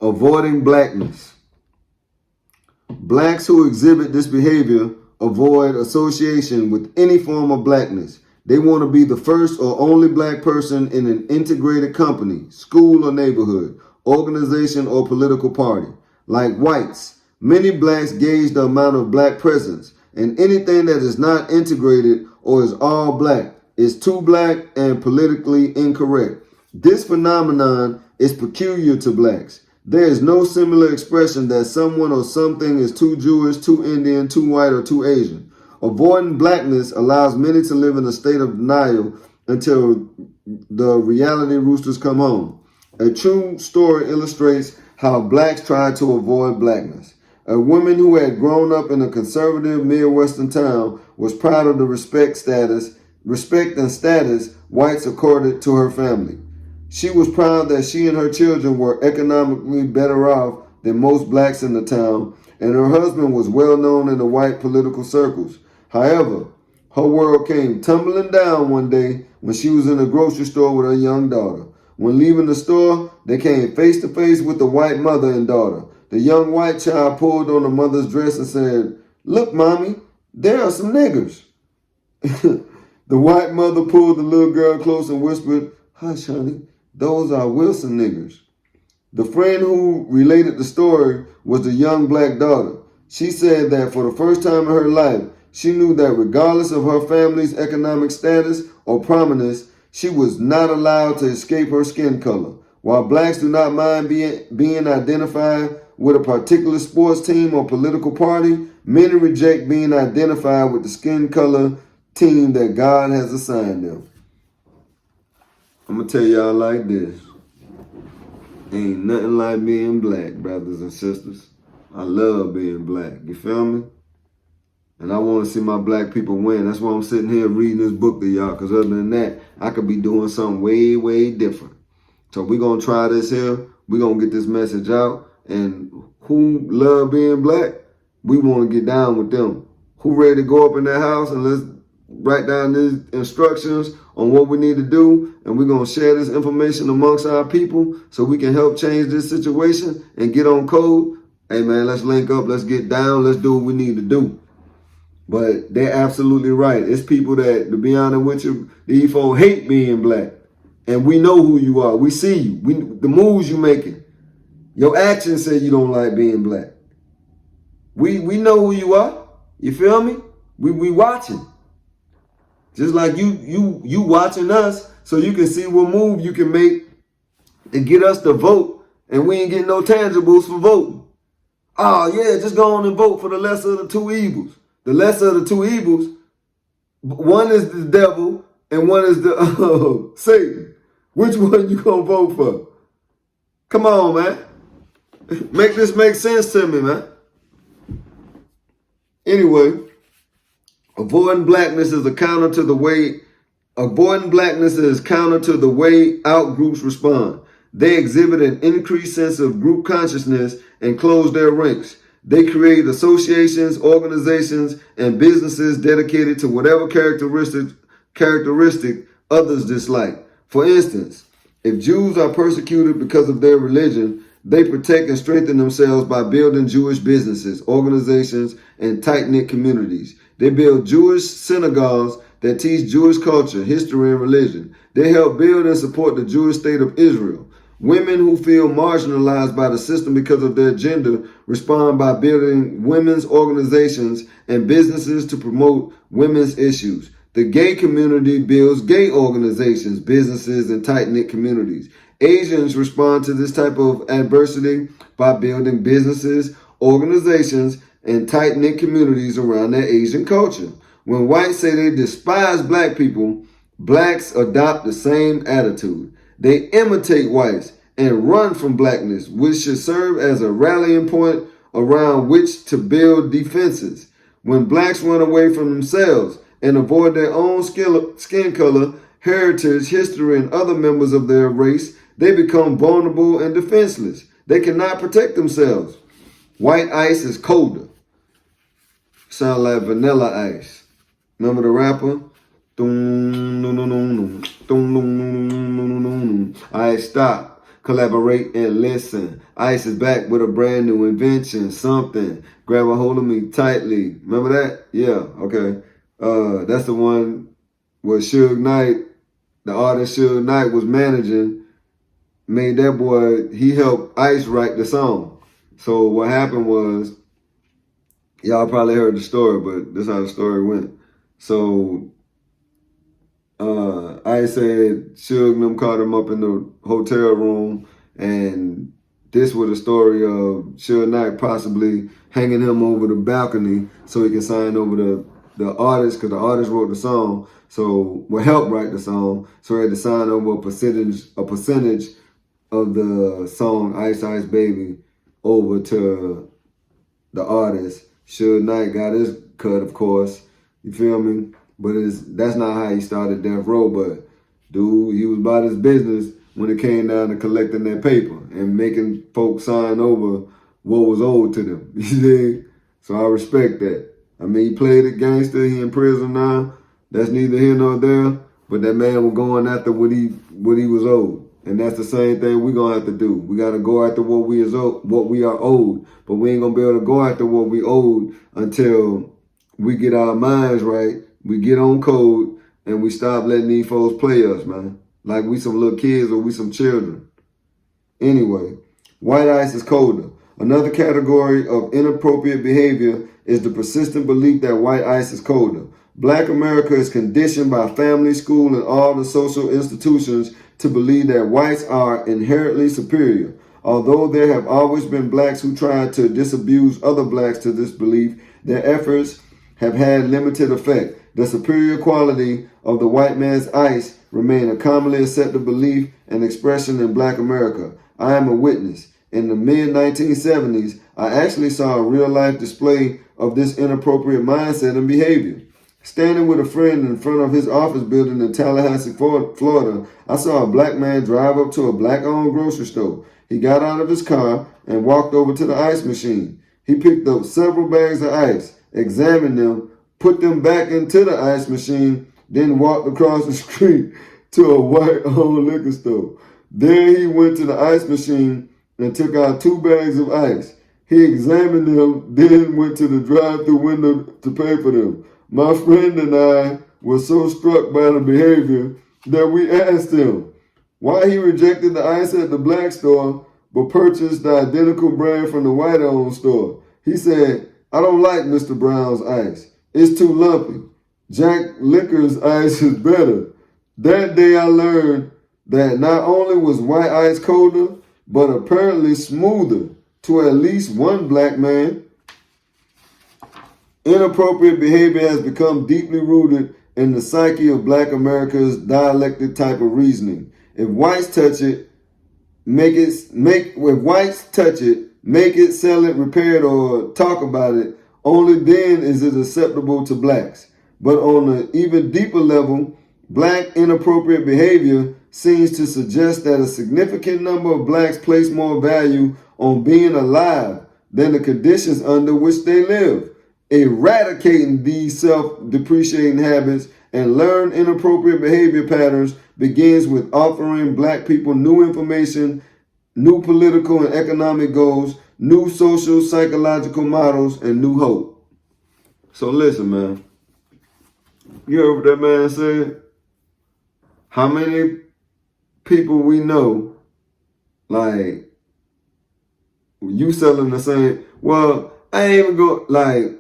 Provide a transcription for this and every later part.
Avoiding blackness. Blacks who exhibit this behavior avoid association with any form of blackness. They want to be the first or only black person in an integrated company, school or neighborhood, organization or political party. Like whites, many blacks gauge the amount of black presence, and anything that is not integrated or is all black is too black and politically incorrect. This phenomenon is peculiar to blacks. There is no similar expression that someone or something is too Jewish, too Indian, too white, or too Asian. Avoiding blackness allows many to live in a state of denial until the reality roosters come home. A true story illustrates how blacks tried to avoid blackness. A woman who had grown up in a conservative Midwestern town was proud of the respect and status whites accorded to her family. She was proud that she and her children were economically better off than most blacks in the town, and her husband was well known in the white political circles. However, her world came tumbling down one day when she was in a grocery store with her young daughter. When leaving the store, they came face to face with the white mother and daughter. The young white child pulled on the mother's dress and said, "Look, mommy, there are some niggers." The white mother pulled the little girl close and whispered, "Hush, honey, those are Wilson niggers." The friend who related the story was the young black daughter. She said that for the first time in her life, she knew that regardless of her family's economic status or prominence, she was not allowed to escape her skin color. While blacks do not mind being identified with a particular sports team or political party, many reject being identified with the skin color team that God has assigned them. I'm going to tell y'all like this. Ain't nothing like being black, brothers and sisters. I love being black. You feel me? And I want to see my black people win. That's why I'm sitting here reading this book to y'all. Because other than that, I could be doing something way, way different. So we're going to try this here. We're going to get this message out. And who love being black, we want to get down with them. Who ready to go up in that house and let's write down these instructions on what we need to do, and we're going to share this information amongst our people so we can help change this situation and get on code. Hey man, let's link up, let's get down, let's do what we need to do. But they're absolutely right. It's people that, to be honest with you, these folks hate being black. And we know who you are. We see you. The moves you making. Your actions say you don't like being black. We know who you are. You feel me? We watching. Just like you watching us so you can see what move you can make to get us to vote, and we ain't getting no tangibles for voting. Oh yeah, just go on and vote for the lesser of the two evils. The lesser of the two evils, one is the devil and one is the Satan. Which one you gonna vote for? Come on, man. Make this make sense to me, man. Anyway, avoiding blackness is counter to the way out groups respond. They exhibit an increased sense of group consciousness and close their ranks. They create associations, organizations, and businesses dedicated to whatever characteristic others dislike. For instance, if Jews are persecuted because of their religion, they protect and strengthen themselves by building Jewish businesses, organizations, and tight-knit communities. They build Jewish synagogues that teach Jewish culture, history, and religion. They help build and support the Jewish state of Israel. Women who feel marginalized by the system because of their gender respond by building women's organizations and businesses to promote women's issues. The gay community builds gay organizations, businesses, and tight-knit communities. Asians respond to this type of adversity by building businesses, organizations, and tight-knit communities around their Asian culture. When whites say they despise black people, blacks adopt the same attitude. They imitate whites and run from blackness, which should serve as a rallying point around which to build defenses. When blacks run away from themselves and avoid their own skin color, heritage, history, and other members of their race, they become vulnerable and defenseless. They cannot protect themselves. White ice is colder. Sound like Vanilla Ice. Remember the rapper? Alright, stop. collaborate and listen. Ice is back with a brand new invention, something. Grab a hold of me tightly. Remember that? Yeah, okay. That's the one where Suge Knight, the artist Suge Knight was managing, made that boy, he helped Ice write the song. So what happened was, y'all probably heard the story, but this is how the story went. So Ice said Suge and them caught him up in the hotel room, and this was the story of Suge Knight possibly hanging him over the balcony so he can sign over the artist, because the artist wrote the song, so will help write the song, so he had to sign over a percentage of the song Ice Ice Baby over to the artist. Suge Knight got his cut, of course. You feel me? But that's not how he started Death Row. But dude, he was about his business when it came down to collecting that paper and making folks sign over what was owed to them. You see? So I respect that. I mean, he played a gangster. He in prison now. That's neither here nor there. But that man was going after what he was owed. And that's the same thing we're going to have to do. We got to go after what we are owed. But we ain't going to be able to go after what we owed until we get our minds right, we get on code, and we stop letting these folks play us, man. Like we some little kids or we some children. Anyway, white ice is colder. Another category of inappropriate behavior is the persistent belief that white ice is colder. Black America is conditioned by family, school, and all the social institutions to believe that whites are inherently superior. Although there have always been blacks who tried to disabuse other blacks to this belief, their efforts have had limited effect. The superior quality of the white man's ice remain a commonly accepted belief and expression in Black America. I am a witness. In the mid-1970s, I actually saw a real-life display of this inappropriate mindset and behavior. Standing with a friend in front of his office building in Tallahassee, Florida, I saw a black man drive up to a black-owned grocery store. He got out of his car and walked over to the ice machine. He picked up several bags of ice, examined them, put them back into the ice machine, then walked across the street to a white-owned liquor store. Then he went to the ice machine and took out 2 bags of ice. He examined them, then went to the drive-thru window to pay for them. My friend and I were so struck by the behavior that we asked him why he rejected the ice at the black store but purchased the identical brand from the white-owned store. He said, "I don't like Mr. Brown's ice. It's too lumpy. Jack Liquor's ice is better." That day I learned that not only was white ice colder, but apparently smoother to at least one black man. Inappropriate behavior has become deeply rooted in the psyche of Black America's dialectic type of reasoning. If whites touch it, make it, sell it, repair it, or talk about it, only then is it acceptable to blacks. But on an even deeper level, black inappropriate behavior seems to suggest that a significant number of blacks place more value on being alive than the conditions under which they live. Eradicating these self-depreciating habits and learn inappropriate behavior patterns begins with offering black people new information, new political and economic goals, new social, psychological models, and new hope. So listen, man. You heard what that man said? How many people we know, like, you selling the same, well, I ain't even go, like,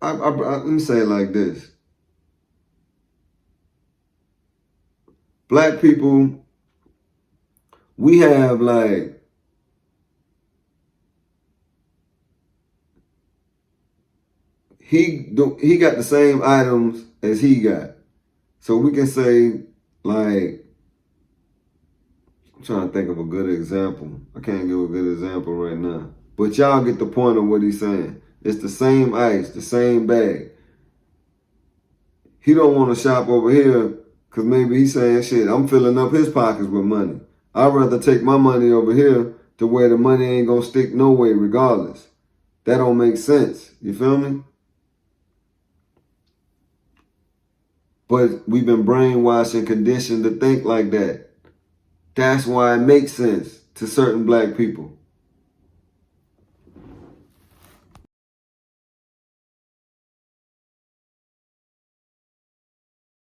let me say it like this. Black people, we have like, he got the same items as he got. So we can say, like, I'm trying to think of a good example. I can't give a good example right now. But y'all get the point of what he's saying. It's the same ice, the same bag. He don't want to shop over here because maybe he's saying, shit, I'm filling up his pockets with money. I'd rather take my money over here to where the money ain't going to stick no way regardless. That don't make sense. You feel me? But we've been brainwashed and conditioned to think like that. That's why it makes sense. to certain black people.